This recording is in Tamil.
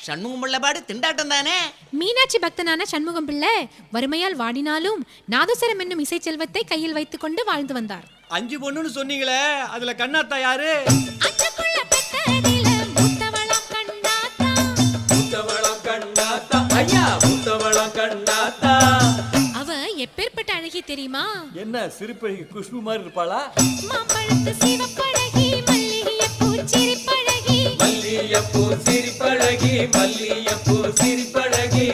சண்முகம் பிள்ளை பாடு திண்டாட்டம் தானே. மீனாட்சி பக்தனான சண்முகம் பிள்ளை வறுமையால் வாடினாலும் நாதஸ்வரம் என்னும் இசை செல்வத்தை கையில் வைத்துக் கொண்டு வாழ்ந்து வந்தார். 5 பொண்ணுன்னு சொன்னீங்களே, அதுல கண்ணாத்தா யாரு? அவ எப்பேற்பட்ட அழகி தெரியுமா? என்ன சிரிப்பழகி குஷ்பு மாதிரி இருப்பாளா? மாம்பழத்து சிவப்பழகி மல்லிகைப்பூ சிரிப்பழகி மல்லிகைப்பூ சிரிப்பழகி மல்லிகைப்பூ சிரிப்பழகி